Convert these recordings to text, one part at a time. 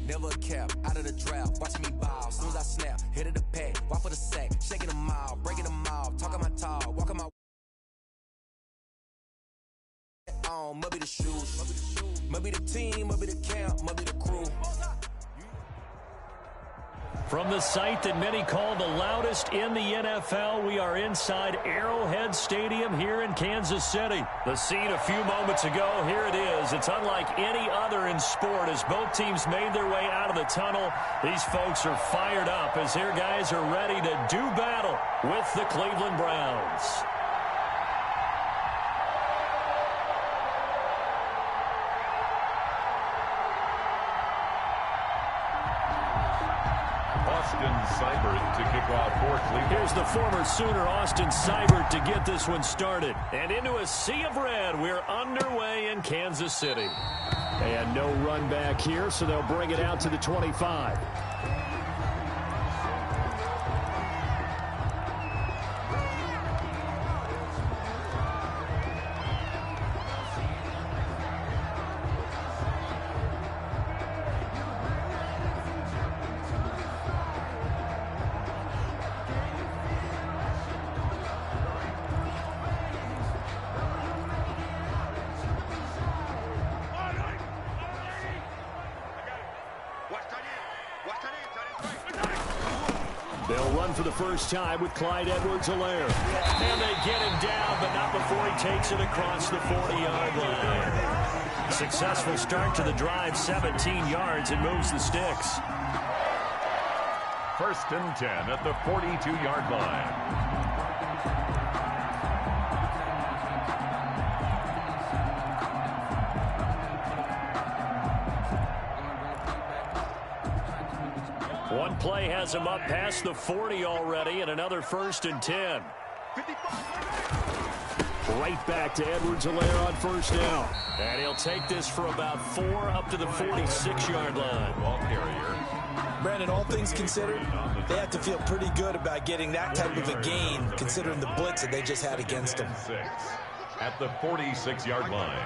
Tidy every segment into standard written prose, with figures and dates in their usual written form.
never a cap, out of the draft, watching me bow. As soon as I snap, hit of the pack, walk for the sack, shaking them out, breaking them out, talking my talk, walking my on, maybe the shoes, maybe the team, maybe the camp, maybe the crew. From the site that many call the loudest in the NFL, we are inside Arrowhead Stadium here in Kansas City. The scene a few moments ago, here it is. It's unlike any other in sport as both teams made their way out of the tunnel. These folks are fired up as their guys are ready to do battle with the Cleveland Browns. Seibert to kick off for Cleveland. Here's the former Sooner, Austin Seibert, to get this one started. And into a sea of red, we're underway in Kansas City. And no run back here, so they'll bring it out to the 25. They'll run for the first time with Clyde Edwards-Helaire. And they get him down, but not before he takes it across the 40-yard line. Successful start to the drive, 17 yards, and moves the sticks. First and 10 at the 42-yard line. One play has him up past the 40 already, and another first and 10. Right back to Edwards-Helaire on first down. And he'll take this for about 4 up to the 46-yard line. Ball carrier. Brandon, all things considered, they have to feel pretty good about getting that type of a gain, considering the blitz that they just had against them. At the 46-yard line.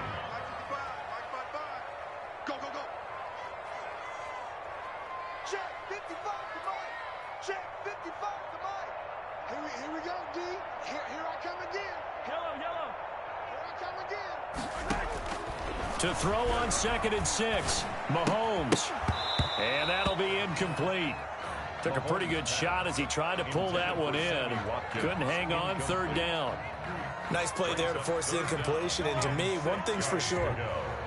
To throw on 2nd and 6, Mahomes. And that'll be incomplete. Took a pretty good shot as he tried to pull that one in. Couldn't hang on, 3rd down. Nice play there to force the incompletion. And to me, one thing's for sure.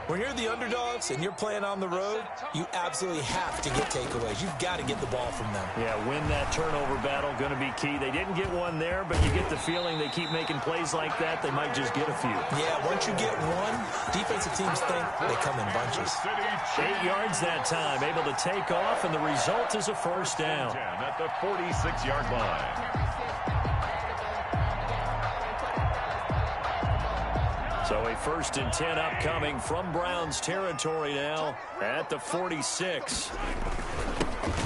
When you're the underdogs and you're playing on the road, you absolutely have to get takeaways. You've got to get the ball from them. Yeah, win that turnover battle, going to be key. They didn't get one there, but you get the feeling they keep making plays like that, they might just get a few. Yeah, once you get one, defensive teams think they come in bunches. 8 yards that time, able to take off, and the result is a first down. At the 46-yard line. So a 1st and 10 upcoming from Browns territory now at the 46.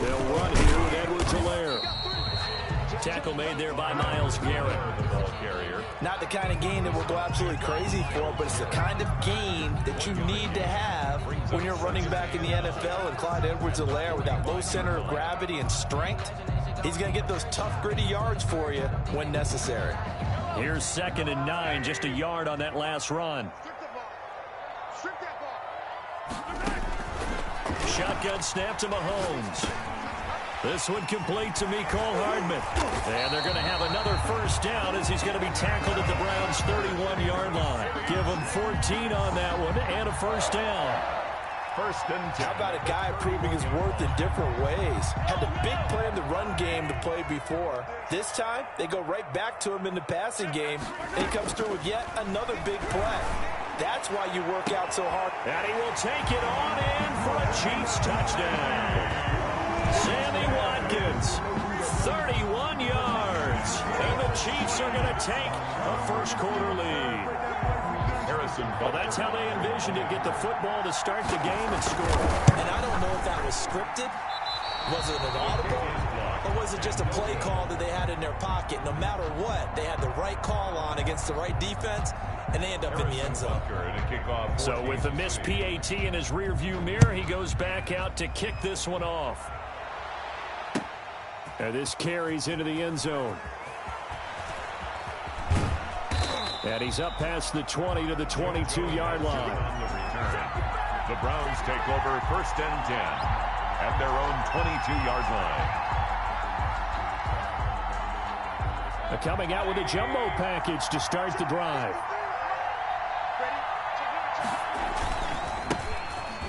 They'll run here with Edwards-Helaire. Tackle made there by Myles Garrett. Not the kind of game that we'll go absolutely crazy for, but it's the kind of game that you need to have when you're running back in the NFL. And Clyde Edwards-Helaire, with that low center of gravity and strength, he's going to get those tough, gritty yards for you when necessary. Here's 2nd and 9, just a yard on that last run. Shotgun snap to Mahomes. This one complete to Mecole Hardman. And they're going to have another first down as he's going to be tackled at the Browns' 31-yard line. Give him 14 on that one and a first down. First and 10. How about a guy proving his worth in different ways? Had the big play in the run game to play before. This time, they go right back to him in the passing game. And he comes through with yet another big play. That's why you work out so hard. And he will take it on in for a Chiefs touchdown. Sammy Watkins, 31 yards. And the Chiefs are going to take a first-quarter lead. Well, that's how they envisioned it. Get the football to start the game and score. And I don't know if that was scripted. Was it an audible? Or was it just a play call that they had in their pocket? No matter what, they had the right call on against the right defense, and they end up in the end zone. So with the missed PAT in his rearview mirror, he goes back out to kick this one off. And this carries into the end zone. And he's up past the 20 to the 22-yard line. The Browns take over 1st and 10 at their own 22-yard line. Coming out with a jumbo package to start the drive.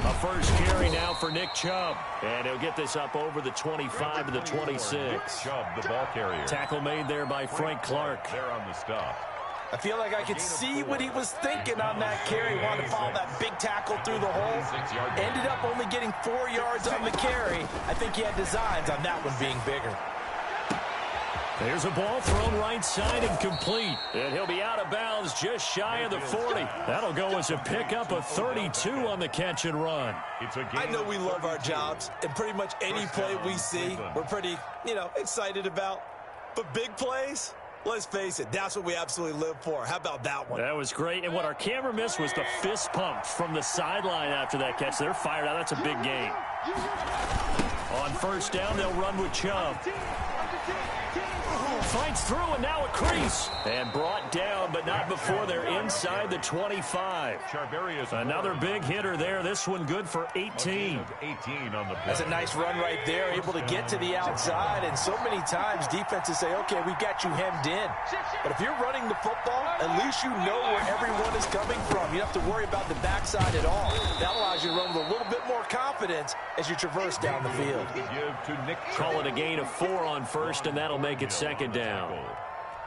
A first carry now for Nick Chubb. And he'll get this up over the 25 to the 26. Chubb, the ball carrier. Tackle made there by Frank Clark. They're on the stop. I feel like I could see what he was thinking on that carry. He wanted to follow that big tackle through the hole. Ended up only getting 4 yards on the carry. I think he had designs on that one being bigger. There's a ball thrown right side and complete. And he'll be out of bounds just shy of the 40. That'll go as a pickup of 32 on the catch and run. I know we love our jobs, and pretty much any play we see, we're pretty, excited about. But big plays, let's face it, that's what we absolutely live for. How about that one? That was great. And what our camera missed was the fist pump from the sideline after that catch. They're fired out. That's a big gain. On first down, they'll run with Chubb. Fights through, and now a crease. And brought down, but not before they're inside the 25. Another big hitter there. This one good for 18. That's a nice run right there, able to get to the outside. And so many times defenses say, okay, we've got you hemmed in. But if you're running the football, at least you know where everyone is coming from. You don't have to worry about the backside at all. That allows you to run with a little bit more confidence as you traverse down the field. Call it a gain of 4 on first, and that'll make it second down.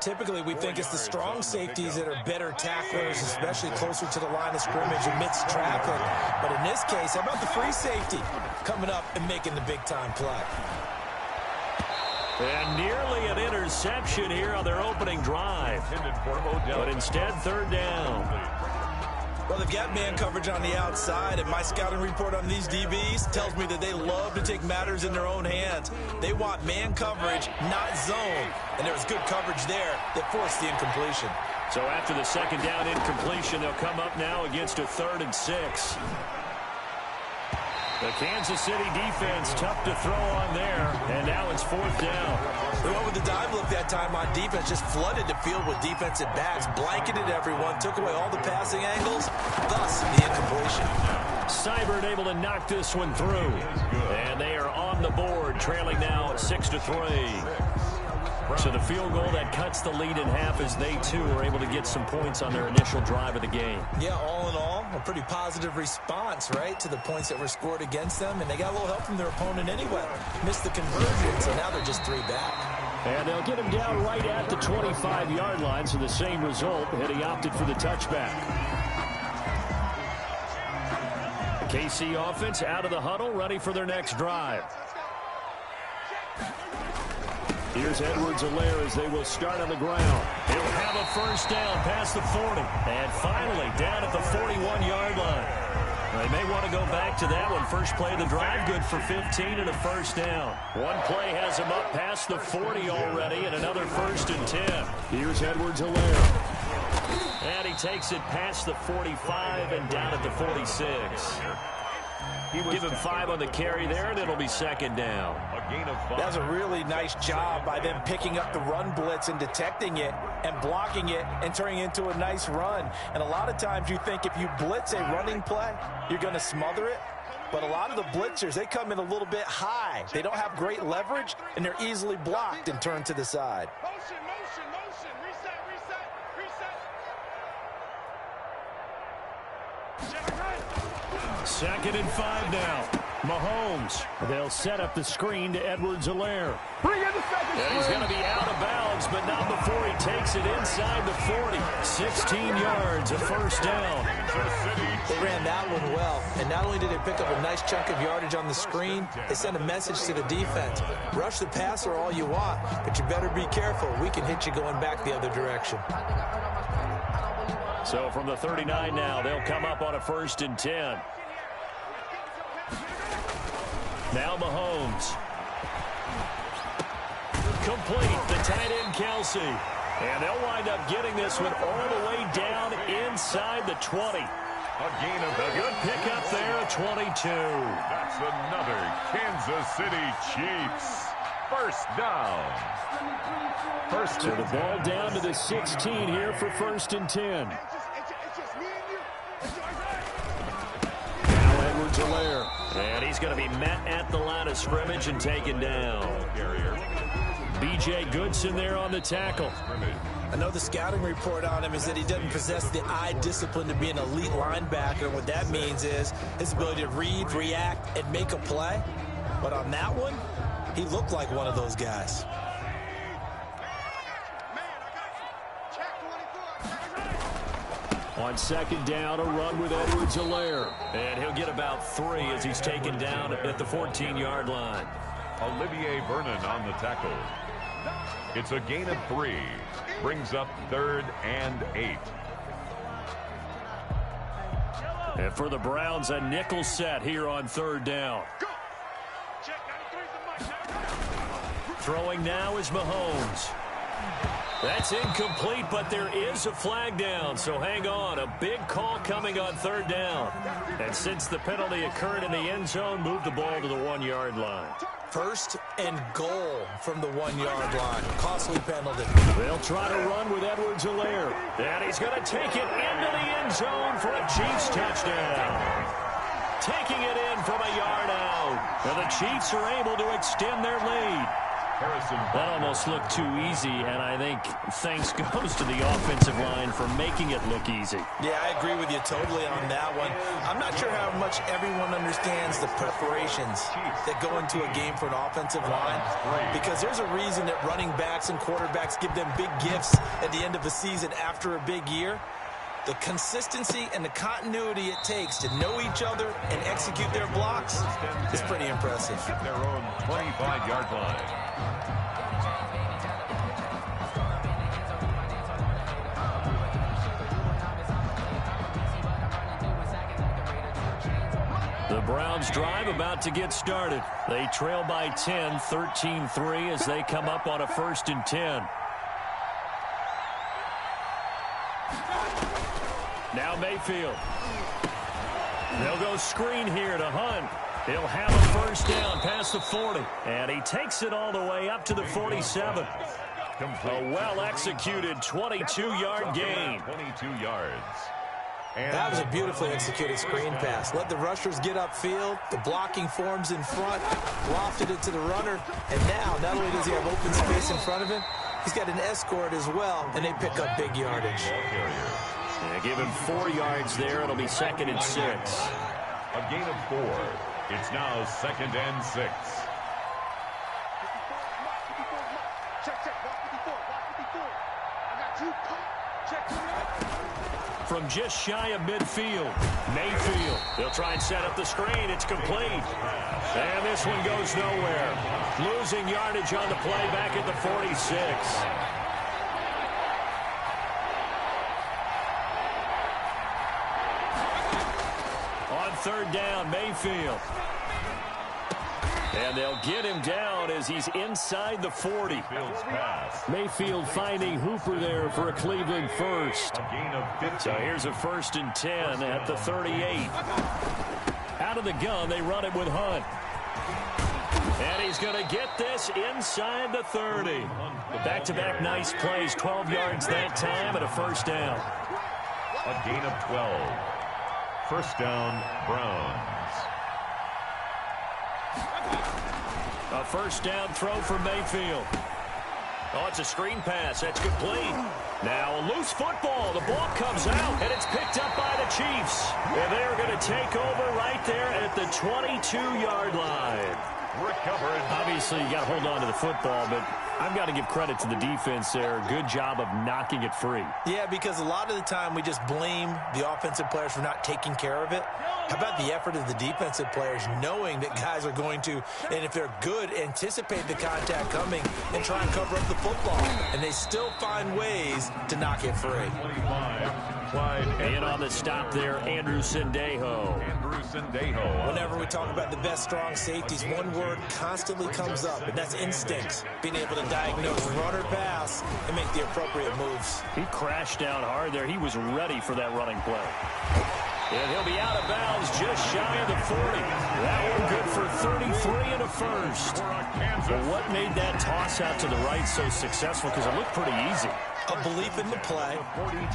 Typically, we think it's the strong safeties that are better tacklers, especially closer to the line of scrimmage amidst traffic. But in this case, how about the free safety coming up and making the big-time play? And nearly an interception here on their opening drive. But instead, third down. Well, they've got man coverage on the outside, and my scouting report on these DBs tells me that they love to take matters in their own hands. They want man coverage, not zone. And there was good coverage there that forced the incompletion. So after the second down incompletion, they'll come up now against a 3rd and 6. The Kansas City defense tough to throw on there, and now it's 4th down. They went with the dive look that time on defense, just flooded the field with defensive backs, blanketed everyone, took away all the passing angles, thus the incompletion. Seibert able to knock this one through, and they are on the board, trailing now 6-3. So the field goal that cuts the lead in half as they, too, are able to get some points on their initial drive of the game. Yeah, all in all, a pretty positive response, right, to the points that were scored against them. And they got a little help from their opponent anyway. Missed the conversion, so now they're just 3 back. And they'll get him down right at the 25-yard line, so the same result, and he opted for the touchback. The KC offense out of the huddle, ready for their next drive. Here's Edwards-Helaire as they will start on the ground. He'll have a first down past the 40. And finally down at the 41-yard line. They may want to go back to that one. First play of the drive, good for 15 and a first down. One play has him up past the 40 already, and another 1st and 10. Here's Edwards-Helaire. And he takes it past the 45 and down at the 46. Give him 5 on the carry there, and it'll be second down. That was a really nice job by them picking up the run blitz and detecting it and blocking it and turning it into a nice run. And a lot of times you think if you blitz a running play, you're going to smother it. But a lot of the blitzers, they come in a little bit high. They don't have great leverage, and they're easily blocked and turned to the side. Motion, motion, motion. Reset, reset, reset. 2nd and 5 now. Mahomes. They'll set up the screen to Edwards-Helaire. And he's going to be out of bounds, but not before he takes it inside the 40. 16 yards, a first down. They ran that one well, and not only did they pick up a nice chunk of yardage on the screen, they sent a message to the defense. Rush the passer all you want, but you better be careful. We can hit you going back the other direction. So from the 39 now, they'll come up on a 1st and 10. Now Mahomes. Complete. The tight end, Kelsey. And they'll wind up getting this one all the way down inside the 20. A gain of A good pickup there at 22. That's another Kansas City Chiefs first down. So the ball down to the 16 here for 1st and 10. It's just me and you. It's Now Edwards-Helaire. And he's going to be met at the line of scrimmage and taken down. Carrier. B.J. Goodson there on the tackle. I know the scouting report on him is that he doesn't possess the eye discipline to be an elite linebacker. What that means is his ability to read, react, and make a play. But on that one, he looked like one of those guys. On 2nd down, a run with Edwards-Helaire. And he'll get about 3 as he's taken down at the 14-yard line. Olivier Vernon on the tackle. It's a gain of 3. Brings up 3rd and 8. And for the Browns, a nickel set here on 3rd down. Throwing now is Mahomes. That's incomplete, but there is a flag down, so hang on. A big call coming on 3rd down. And since the penalty occurred in the end zone, move the ball to the 1-yard line. 1st and goal from the 1-yard line. Costly penalty. They'll try to run with Edwards-Helaire. And he's going to take it into the end zone for a Chiefs touchdown. Taking it in from a yard out. And the Chiefs are able to extend their lead. That almost looked too easy, and I think thanks goes to the offensive line for making it look easy. Yeah, I agree with you totally on that one. I'm not sure how much everyone understands the preparations that go into a game for an offensive line, because there's a reason that running backs and quarterbacks give them big gifts at the end of the season after a big year. The consistency and the continuity it takes to know each other and execute their blocks is pretty impressive. Their own 25-yard line. The Browns drive about to get started. They trail by 10, 13-3 as they come up on a 1st and 10. Now Mayfield. They'll go screen here to Hunt. He'll have a 1st down past the 40. And he takes it all the way up to the 47. A well-executed 22-yard gain. 22 yards. And that was a beautifully executed screen pass. Let the rushers get upfield. The blocking forms in front. Lofted it to the runner. And now, not only does he have open space in front of him, he's got an escort as well, and they pick up big yardage. Yeah, give him 4 yards there. It'll be 2nd and 6. A gain of 4. It's now 2nd and 6. From just shy of midfield, Mayfield. They'll try and set up the screen. It's complete. And this one goes nowhere. Losing yardage on the play back at the 46. On 3rd down, Mayfield. And they'll get him down as he's inside the 40. Mayfield finding Hooper there for a Cleveland 1st. So here's a 1st and 10 at the 38. Out of the gun, they run it with Hunt. And he's going to get this inside the 30. Back-to-back nice plays, 12 yards that time, and a 1st down. A gain of 12. 1st down, Browns. A 1st down throw for Mayfield. Oh, it's a screen pass. That's complete. Now a loose football. The ball comes out, and it's picked up by the Chiefs. And they are going to take over right there at the 22-yard line. Recovered. Obviously, you got to hold on to the football, but I've got to give credit to the defense there. Good job of knocking it free. Yeah, because a lot of the time we just blame the offensive players for not taking care of it. How about the effort of the defensive players knowing that guys are going to, and if they're good, anticipate the contact coming and try and cover up the football. And they still find ways to knock it free. 25. applied. In on the stop there, Andrew Sendejo. Whenever we talk about the best strong safeties, one word constantly comes up, and that's instincts. Being able to diagnose run or pass and make the appropriate moves. He crashed down hard there. He was ready for that running play. And he'll be out of bounds just shy of the 40. That one good for 33 and a first. But what made that toss out to the right so successful? Because it looked pretty easy. A belief in the play,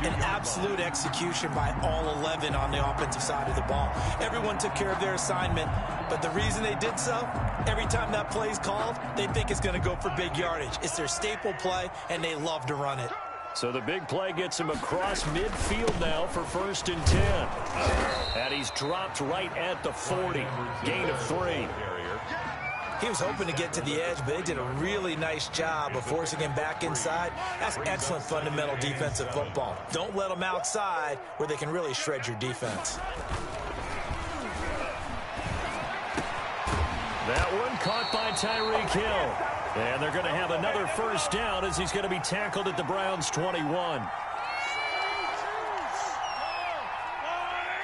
an absolute execution by all 11 on the offensive side of the ball. Everyone took care of their assignment, but the reason they did so, every time that play is called, they think it's going to go for big yardage. It's their staple play, and they love to run it. So the big play gets him across midfield now for 1st and 10. And he's dropped right at the 40. Gain of 3. He was hoping to get to the edge, but they did a really nice job of forcing him back inside. That's excellent fundamental defensive football. Don't let them outside where they can really shred your defense. That one caught by Tyreek Hill. And they're going to have another first down as he's going to be tackled at the Browns' 21.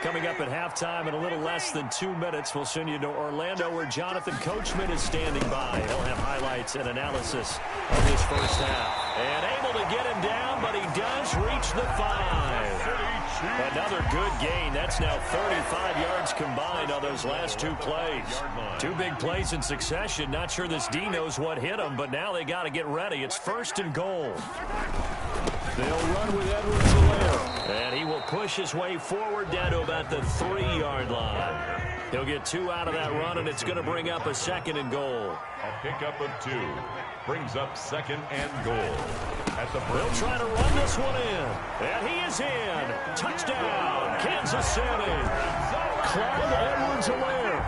Coming up at halftime in a little less than 2 minutes, we'll send you to Orlando where Jonathan Coachman is standing by. He'll have highlights and analysis of this first half. And able to get him down, but he does reach the 5. Another good gain. That's now 35 yards combined on those last 2 plays. 2 big plays in succession. Not sure this D knows what hit him, but now they got to get ready. It's 1st and goal. They'll run with Edwards-Helaire. And he will push his way forward down to about the 3-yard line. He'll get 2 out of that run, and it's going to bring up a 2nd and goal. A pickup of 2 brings up 2nd and goal. They'll try to run this one in. And he is in. Touchdown, Kansas City. Clyde Edwards-Helaire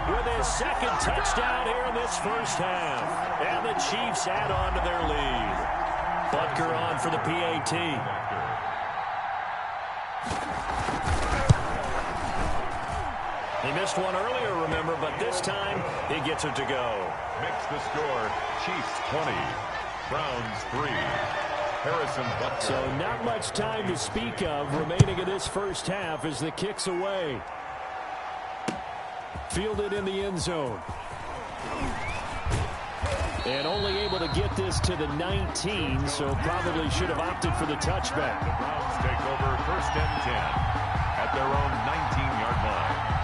with his 2nd touchdown here in this first half. And the Chiefs add on to their lead. Butker on for the PAT. He missed one earlier, remember, but this time he gets it to go. Makes the score, Chiefs 20, Browns 3. Harrison Butker. So not much time to speak of remaining in this first half as the kick's away. Fielded in the end zone. And only able to get this to the 19, so probably should have opted for the touchback. The Browns take over 1st and 10 at their own 19-yard line.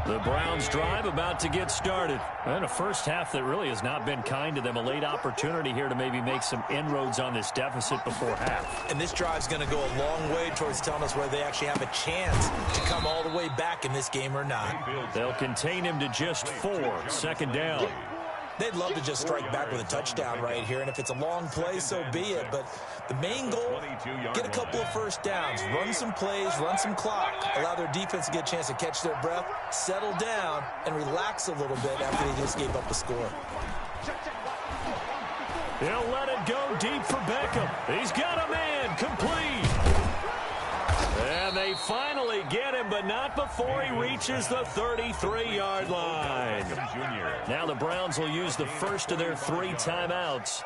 The Browns drive about to get started. And a first half that really has not been kind to them. A late opportunity here to maybe make some inroads on this deficit before half. And this drive's going to go a long way towards telling us whether they actually have a chance to come all the way back in this game or not. They'll contain him to just 4. 2nd down. They'd love to just strike back with a touchdown right here, and if it's a long play, so be it. But the main goal, get a couple of first downs, run some plays, run some clock, allow their defense to get a chance to catch their breath, settle down, and relax a little bit after they just gave up the score. He'll let it go deep for Beckham. He's got a man complete. And they finally get him, but not before he reaches the 33-yard line. Now the Browns will use the first of their 3 timeouts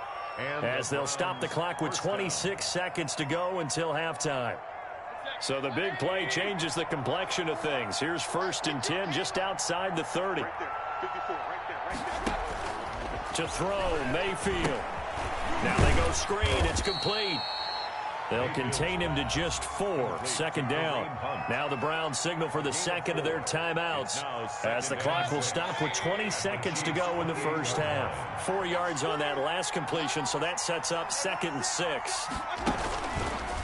as they'll stop the clock with 26 seconds to go until halftime. So the big play changes the complexion of things. Here's 1st and 10 just outside the 30. To throw, Mayfield. Now they go screen. It's complete. They'll contain him to just 4. 2nd down. Now the Browns signal for the 2nd of their timeouts as the clock will stop with 20 seconds to go in the first half. 4 yards on that last completion, so that sets up 2nd and 6.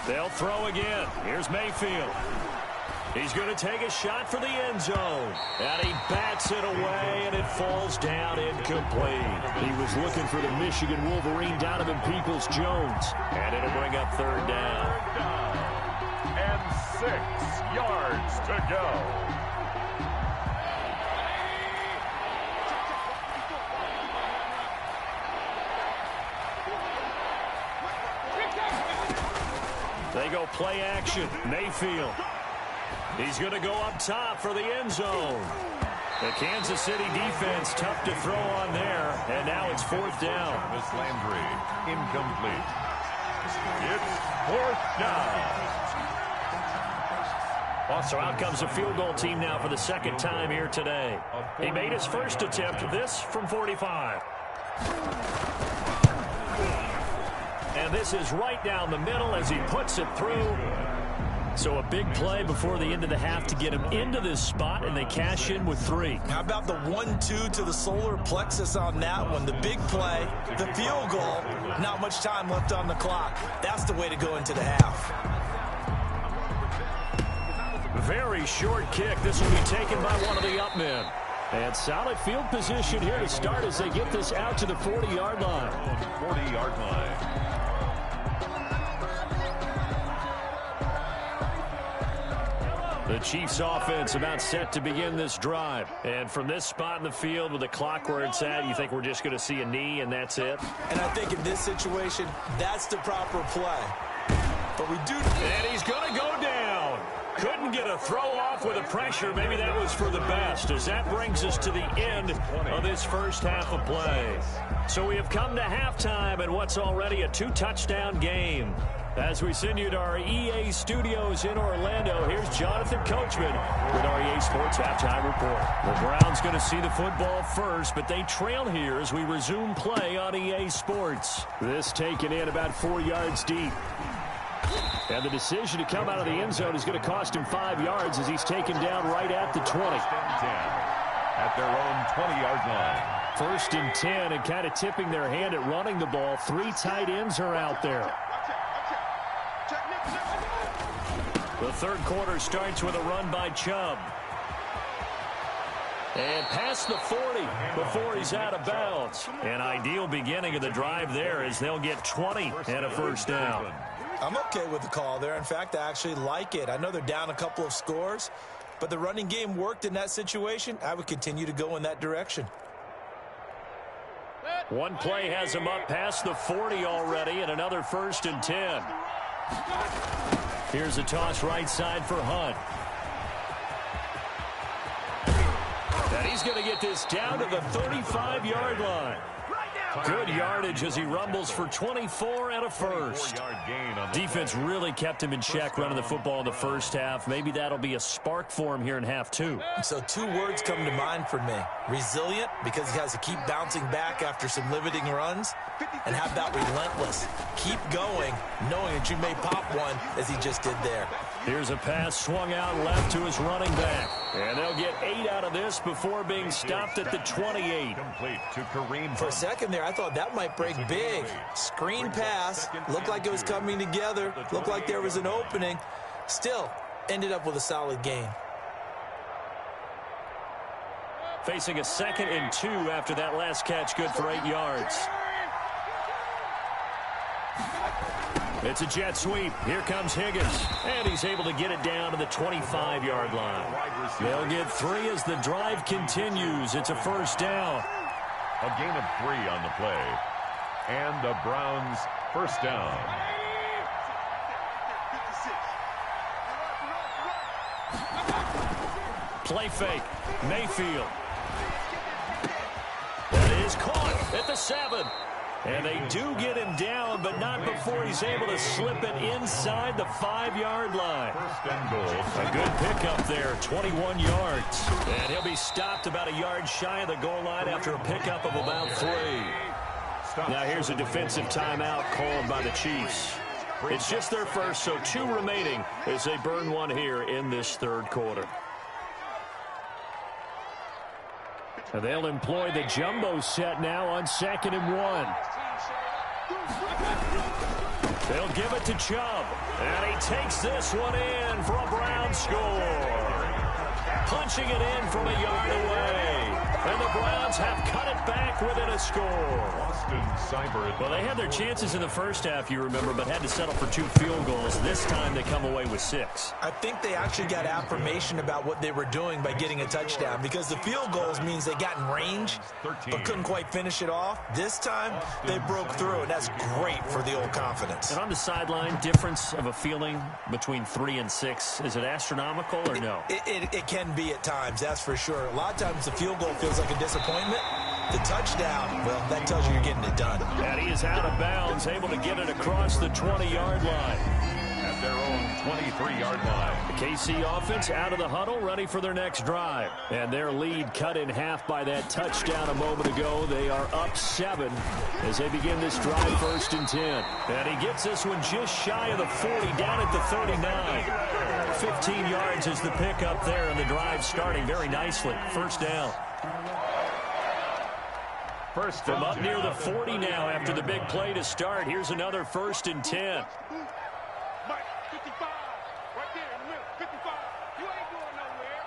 They'll throw again. Here's Mayfield. He's going to take a shot for the end zone. And he bats it away, and it falls down incomplete. He was looking for the Michigan Wolverine, Donovan Peoples-Jones. And it'll bring up 3rd down. And 6 yards to go. They go play action. Mayfield. He's going to go up top for the end zone. The Kansas City defense tough to throw on there, and now it's 4th down. Miss Landry, incomplete. It's 4th down. So out comes a field goal team now for the 2nd time here today. He made his first attempt, this from 45. And this is right down the middle as he puts it through. So a big play before the end of the half to get him into this spot, and they cash in with 3. How about the 1-2 to the solar plexus on that one? The big play, the field goal, not much time left on the clock. That's the way to go into the half. Very short kick. This will be taken by one of the up men. And solid field position here to start as they get this out to the 40-yard line. 40-yard line. The Chiefs offense about set to begin this drive. And from this spot in the field with the clock where it's at, you think we're just going to see a knee and that's it? And I think in this situation, that's the proper play. But we do... And he's going to go down. Couldn't get a throw off with the pressure. Maybe that was for the best, as that brings us to the end of this first half of play. So we have come to halftime in what's already a 2-touchdown game. As we send you to our EA studios in Orlando, here's Jonathan Coachman with our EA Sports Halftime Report. The Browns going to see the football first, but they trail here as we resume play on EA Sports. This taken in about 4 yards deep. And the decision to come out of the end zone is going to cost him 5 yards as he's taken down right at the 20. At their own 20-yard line. 1st and 10, and kind of tipping their hand at running the ball. 3 tight ends are out there. The third quarter starts with a run by Chubb. And past the 40 before he's out of bounds. An ideal beginning of the drive there as they'll get 20 and a first down. I'm okay with the call there. In fact, I actually like it. I know they're down a couple of scores, but the running game worked in that situation. I would continue to go in that direction. One play has him up past the 40 already, and another 1st and 10. Here's a toss right side for Hunt. And he's going to get this down to the 35-yard line. Good yardage as he rumbles for 24 and a first. Defense really kept him in check running the football in the first half. Maybe that'll be a spark for him here in half 2. So 2 words come to mind for me. Resilient, because he has to keep bouncing back after some limiting runs. And how about relentless? Keep going, knowing that you may pop one as he just did there. Here's a pass swung out left to his running back. And they'll get 8 out of this before being stopped at the 28. Complete to Kareem. For a second there, I thought that might break big. Screen pass. Looked like it was coming together. Looked like there was an opening. Still, ended up with a solid gain. Facing a 2nd and 2 after that last catch, good for 8 yards. It's a jet sweep. Here comes Higgins. And he's able to get it down to the 25-yard line. They'll get 3 as the drive continues. It's a first down. A gain of 3 on the play. And the Browns first down. Play fake. Mayfield. That is caught at the 7. And they do get him down, but not before he's able to slip it inside the 5-yard line. First and goal. A good pickup there, 21 yards. And he'll be stopped about a yard shy of the goal line after a pickup of about 3. Now here's a defensive timeout called by the Chiefs. It's just their first, so 2 remaining as they burn one here in this third quarter. And they'll employ the jumbo set now on 2nd and 1. They'll give it to Chubb. And he takes this one in for a Brown score. Punching it in from a yard away. And the Browns have cut it back within a score. Well, they had their chances in the first half, you remember, but had to settle for 2 field goals. This time they come away with 6. I think they actually got affirmation about what they were doing by getting a touchdown, because the field goals means they got in range but couldn't quite finish it off. This time they broke through, and that's great for the old confidence. And on the sideline, difference of a feeling between 3 and 6, is it astronomical or no? It can be at times, that's for sure. A lot of times the field goal feels like a disappointment. The touchdown, well, that tells you you're getting it done. And he is out of bounds, able to get it across the 20-yard line. At their own 23-yard line. The KC offense out of the huddle, ready for their next drive. And their lead cut in half by that touchdown a moment ago. They are up 7 as they begin this drive, 1st and 10. And he gets this one just shy of the 40, down at the 39. 15 yards is the pickup there, and the drive starting very nicely. 1st down. From up near the 40 now after the big play to start. Here's another 1st and 10. Mike, 55, right there in the middle, 55. You ain't going nowhere.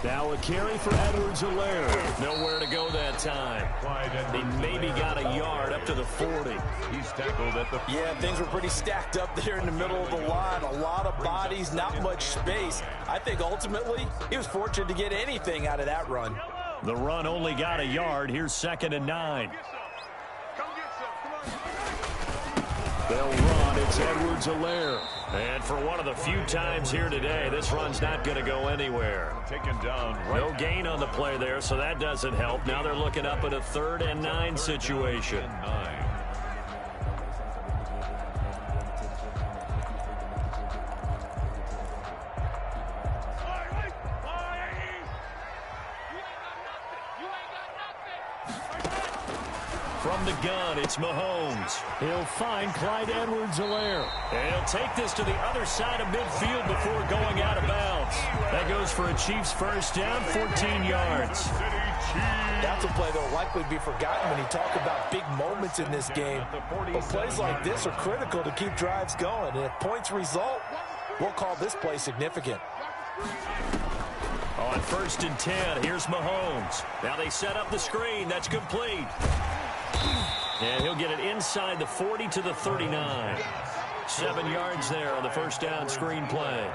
Now a carry for Edwards-Helaire. Nowhere to go that time. He maybe got a yard up to the 40. He's tackled at the... Yeah, things were pretty stacked up there in the middle of the line. A lot of bodies, not much space. I think ultimately he was fortunate to get anything out of that run. The run only got a yard. Here's 2nd and 9. Come get some. Come on. They'll run. It's Edwards-Helaire. And for one of the few times here today, this run's not going to go anywhere. Taken down right. No gain on the play there, so that doesn't help. Now they're looking up at a 3rd and 9 situation. 9. From the gun, it's Mahomes. He'll find Clyde Edwards-Helaire. And he'll take this to the other side of midfield before going out of bounds. That goes for a Chiefs 1st down, 14 yards. That's a play that will likely be forgotten when you talk about big moments in this game. But plays like this are critical to keep drives going. And if points result, we'll call this play significant. On 1st and 10, here's Mahomes. Now they set up the screen. That's complete. And he'll get it inside the 40 to the 39. 7 yards there on the 1st down screen play.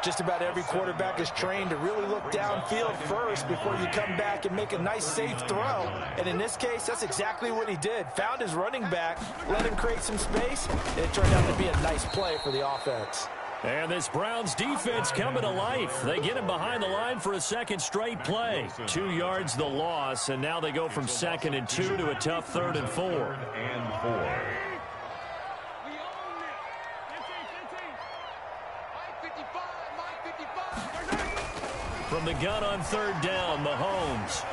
Just about every quarterback is trained to really look downfield first before you come back and make a nice, safe throw. And in this case, that's exactly what he did. Found his running back, let him create some space, and it turned out to be a nice play for the offense. And this Browns defense coming to life. They get him behind the line for a 2nd straight play. 2 yards the loss, and now they go from 2nd and 2 to a tough 3rd and 4. We own it. Mike 55, Mike 55. From the gun on 3rd down, Mahomes.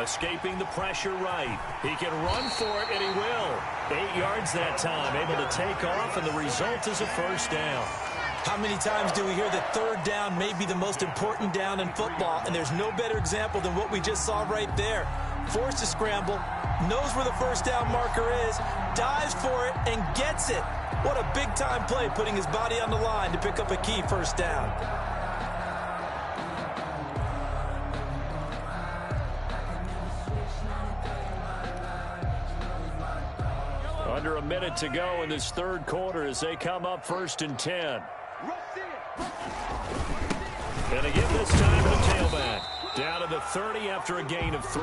Escaping the pressure right. He can run for it, and he will. 8 yards that time, able to take off, and the result is a 1st down. How many times do we hear that 3rd down may be the most important down in football, and there's no better example than what we just saw right there. Forced to scramble, knows where the 1st down marker is, dives for it, and gets it. What a big-time play, putting his body on the line to pick up a key 1st down. Under a minute to go in this 3rd quarter as they come up 1st and 10. And again this time the tailback. Down to the 30 after a gain of 3.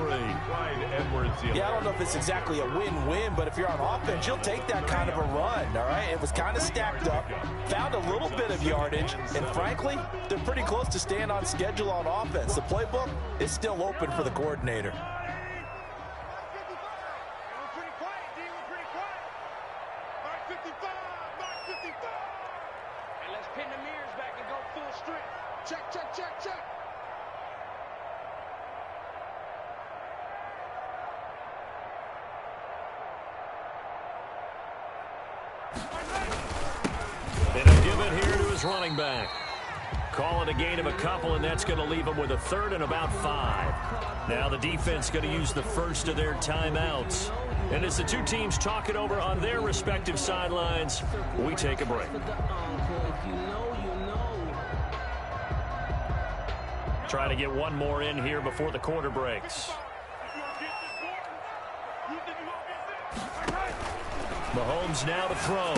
Yeah, I don't know if it's exactly a win-win, but if you're on offense, you'll take that kind of a run, all right? It was kind of stacked up, found a little bit of yardage, and frankly, they're pretty close to staying on schedule on offense. The playbook is still open for the coordinator. Check. And he'll give it here to his running back. Call it a gain of a couple, and that's going to leave him with a 3rd and about 5. Now the defense going to use the first of their timeouts. And as the two teams talk it over on their respective sidelines, we take a break. Trying to get one more in here before the quarter breaks. Mahomes now to throw.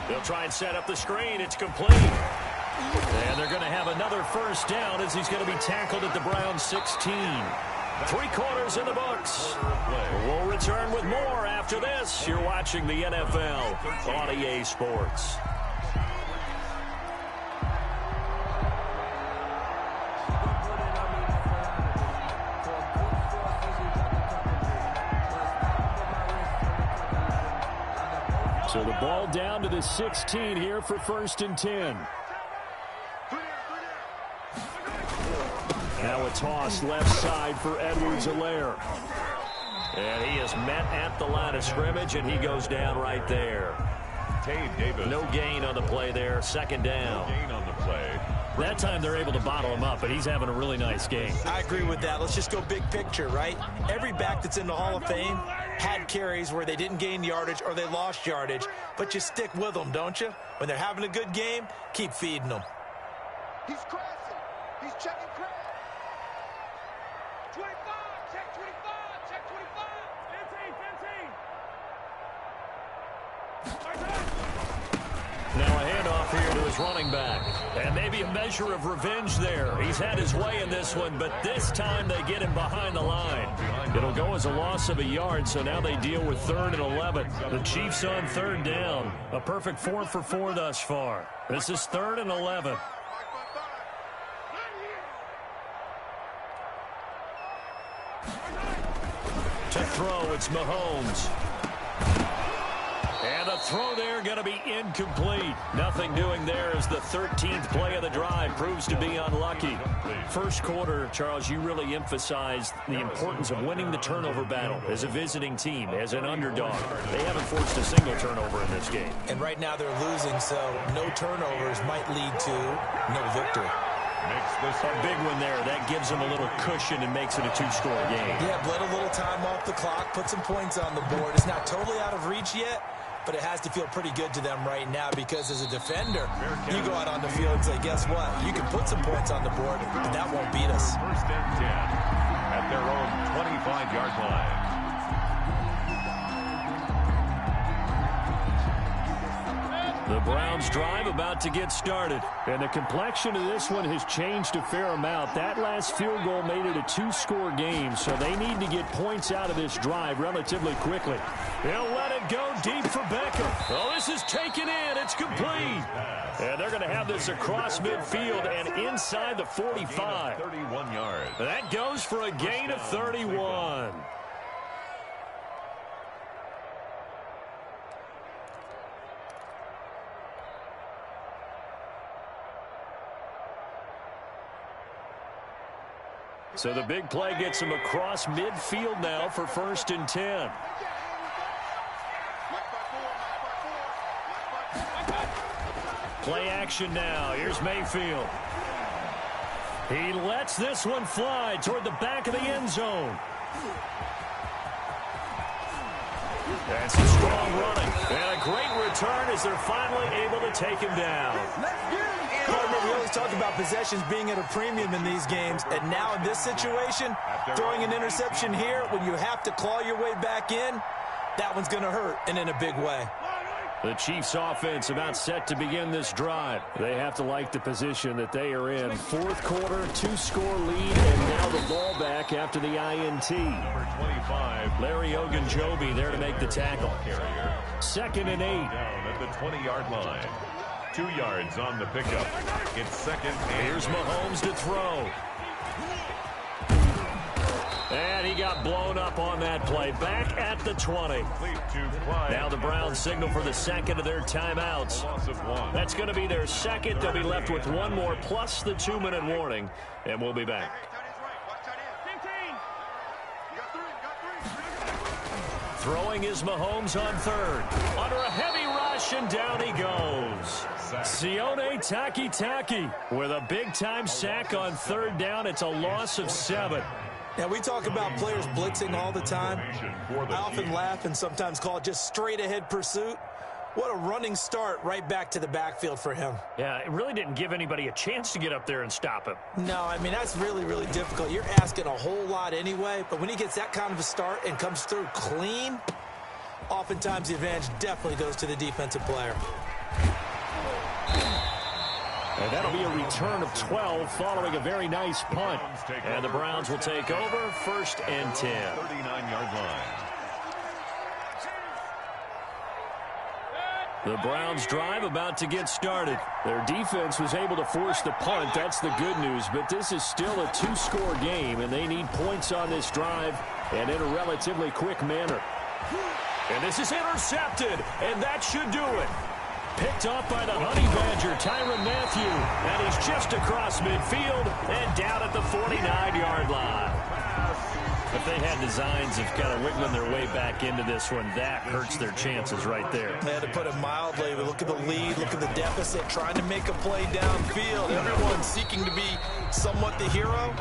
They'll try and set up the screen. It's complete. And they're going to have another 1st down as he's going to be tackled at the Browns 16. 3 quarters in the books. We'll return with more after this. You're watching the NFL on EA Sports. So the ball down to the 16 here for 1st and 10. Now a toss left side for Edwards-Helaire. And he is met at the line of scrimmage, and he goes down right there. Davis. No gain on the play there. 2nd down. No gain on the play. That time they're able to bottle him up, but he's having a really nice game. I agree with that. Let's just go big picture, right? Every back that's in the Hall of Fame had carries where they didn't gain yardage or they lost yardage, but you stick with them, don't you? When they're having a good game, keep feeding them. He's crashing. He's checking crash. 25, check 25, check 25. 15, 15. Now a handoff here to his running back. And maybe a measure of revenge there. He's had his way in this one, but this time they get him behind the line. It'll go as a loss of a yard, so now they deal with 3rd and 11. The Chiefs on 3rd down. A perfect 4 for 4 thus far. This is 3rd and 11. To throw, it's Mahomes. And the throw there going to be incomplete. Nothing doing there as the 13th play of the drive proves to be unlucky. First quarter, Charles, you really emphasized the importance of winning the turnover battle as a visiting team, as an underdog. They haven't forced a single turnover in this game. And right now they're losing, so no turnovers might lead to no victory. Makes this a big one there. That gives them a little cushion and makes it a 2-score game. Yeah, bled a little time off the clock, put some points on the board. It's not totally out of reach yet, but it has to feel pretty good to them right now because as a defender, you go out on the field and say, guess what? You can put some points on the board, but that won't beat us. 1st and 10 at their own 25-yard line. The Browns drive about to get started. And the complexion of this one has changed a fair amount. That last field goal made it a 2-score game, so they need to get points out of this drive relatively quickly. They'll let it go deep for Beckham. Oh, this is taken in. It's complete. And they're going to have this across midfield and inside the 45. 31 yards. That goes for a gain of 31. So the big play gets him across midfield now for 1st and 10. Play action now. Here's Mayfield. He lets this one fly toward the back of the end zone. That's a strong running. And a great return as they're finally able to take him down. Partner, we always talk about possessions being at a premium in these games, and now in this situation, throwing an interception here when you have to claw your way back in, that one's going to hurt, and in a big way. The Chiefs offense about set to begin this drive. They have to like the position that they are in. 4th quarter, 2-score lead, and now the ball back after the INT. Number 25, Larry Ogunjobi there to make the tackle. 2nd and 8. Down at the 20-yard line. 2 yards on the pickup. It's 2nd and Here's Mahomes to throw. And he got blown up on that play. Back at the 20. Now the Browns signal for the 2nd of their timeouts. That's going to be their 2nd. They'll be left with 1 more plus the 2-minute warning. And we'll be back. Throwing is Mahomes on 3rd. Under a heavy rush, and down he goes. Sione Takitaki with a big-time sack on 3rd down. It's a loss of 7. Now, we talk about players blitzing all the time. I often laugh and sometimes call it just straight-ahead pursuit. What a running start right back to the backfield for him. Yeah, it really didn't give anybody a chance to get up there and stop him. No, I mean, that's really, really difficult. You're asking a whole lot anyway, but when he gets that kind of a start and comes through clean, oftentimes the advantage definitely goes to the defensive player. And that'll be a return of 12 following a very nice punt. And the Browns will take over 1st and 10. 39-yard line. The Browns drive about to get started. Their defense was able to force the punt. That's the good news. But this is still a 2-score game, and they need points on this drive and in a relatively quick manner. And this is intercepted, and that should do it. Picked off by the Honey Badger, Tyrann Mathieu. And he's just across midfield and down at the 49-yard line. If they had designs of kind of wiggling their way back into this one, that hurts their chances right there. They had to put it mildly. Look at the lead, look at the deficit, trying to make a play downfield. Everyone seeking to be somewhat the hero.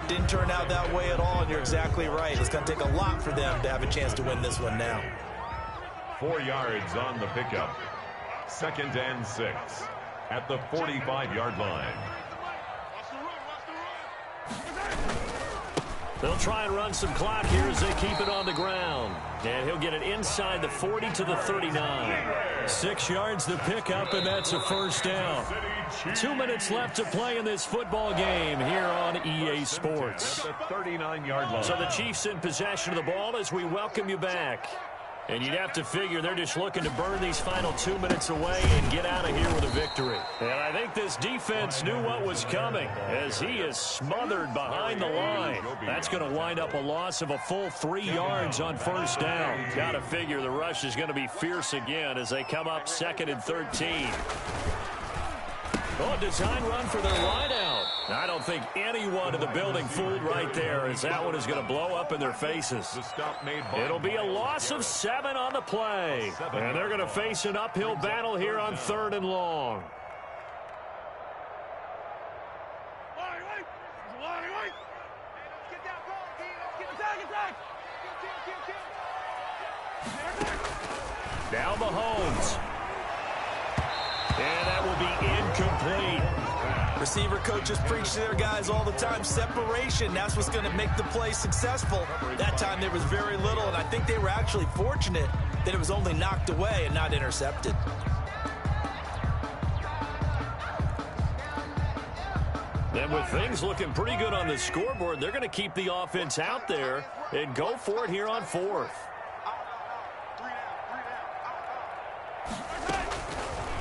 Didn't turn out that way at all, and you're exactly right. It's going to take a lot for them to have a chance to win this one now. 4 yards on the pickup. 2nd and 6 at the 45-yard line. They'll try and run some clock here as they keep it on the ground. And he'll get it inside the 40 to the 39. 6 yards the pickup, and that's a 1st down. 2 minutes left to play in this football game here on EA Sports. At the 39-yard line. So the Chiefs in possession of the ball as we welcome you back. And you'd have to figure they're just looking to burn these final 2 minutes away and get out of here with a victory. And I think this defense knew what was coming as he is smothered behind the line. That's going to wind up a loss of a full 3 yards on 1st down. Got to figure the rush is going to be fierce again as they come up 2nd and 13. Oh, design run for their wideout. I don't think anyone in the building fooled right there as that one is going to blow up in their faces. It'll be a loss of 7 on the play. And they're going to face an uphill battle here on 3rd and long. Now Mahomes. And that will be incomplete. Receiver coaches preach to their guys all the time. Separation, that's what's going to make the play successful. That time there was very little, and I think they were actually fortunate that it was only knocked away and not intercepted. And with things looking pretty good on the scoreboard, they're going to keep the offense out there and go for it here on 4th.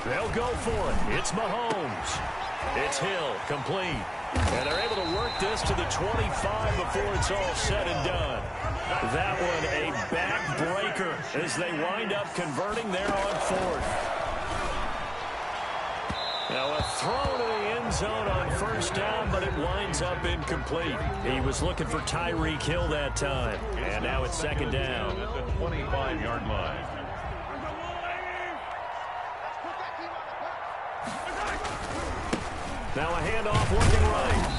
They'll go for it. It's Mahomes. It's Hill, complete. And they're able to work this to the 25 before it's all said and done. That one a backbreaker as they wind up converting there on 4th. Now a throw to the end zone on 1st down, but it winds up incomplete. He was looking for Tyreek Hill that time. And now it's 2nd down. At the 25-yard line. Now a handoff working right.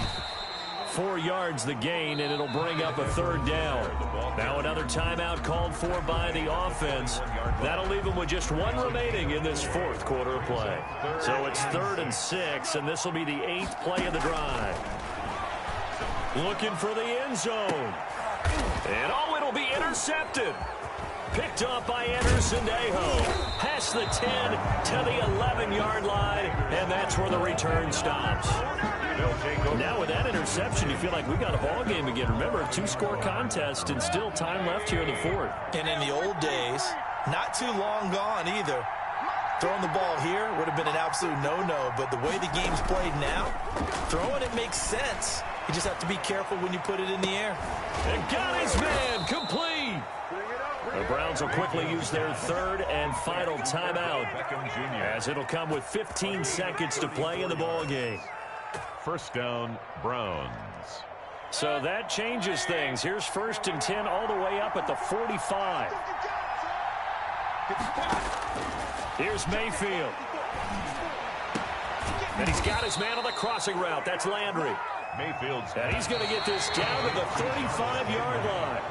4 yards the gain, and it'll bring up a 3rd down. Now another timeout called for by the offense. That'll leave them with just 1 remaining in this 4th quarter of play. So it's 3rd and 6, and this will be the 8th play of the drive. Looking for the end zone. And it'll be intercepted. Picked off by Anderson-Aho. Past the 10 to the 11-yard line, and that's where the return stops. Now with that interception, you feel like we got a ball game again. Remember, a 2-score contest and still time left here in the 4th. And in the old days, not too long gone either. Throwing the ball here would have been an absolute no-no, but the way the game's played now, throwing it makes sense. You just have to be careful when you put it in the air. And got his man, complete. The Browns will quickly use their 3rd and final timeout as it'll come with 15 seconds to play in the ball game. 1st down, Browns. So that changes things. Here's 1st and 10 all the way up at the 45. Here's Mayfield. And he's got his man on the crossing route. That's Landry. Mayfield's. And he's going to get this down to the 35-yard line.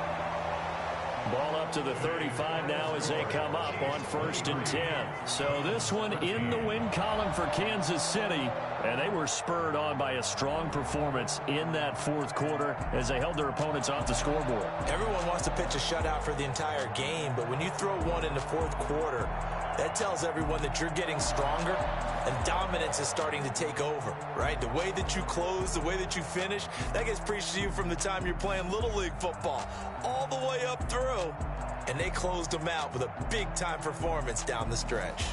Ball up to the 35 now as they come up on 1st and 10. So this one in the win column for Kansas City. And they were spurred on by a strong performance in that 4th quarter as they held their opponents off the scoreboard. Everyone wants to pitch a shutout for the entire game, but when you throw one in the 4th quarter, That tells everyone that you're getting stronger and dominance is starting to take over, right? The way that you close, the way that you finish, that gets preached to you from the time you're playing Little League football all the way up through. And they closed them out with a big-time performance down the stretch.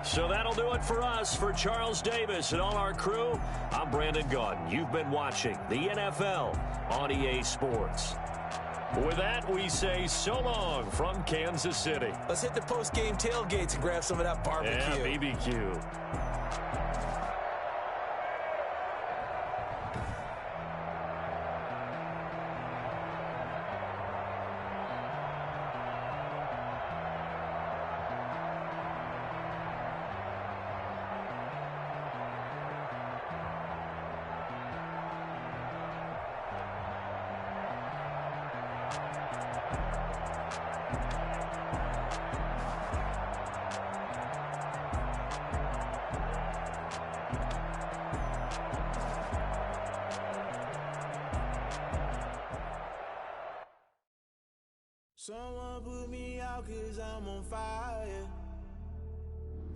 So that'll do it for us. For Charles Davis and all our crew, I'm Brandon Gaudin. You've been watching the NFL on EA Sports. With that, we say so long from Kansas City. Let's hit the post-game tailgates and grab some of that barbecue. Yeah, BBQ. Someone put me out 'cause I'm on fire.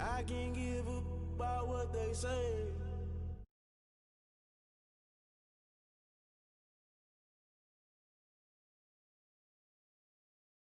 I can't give up about what they say.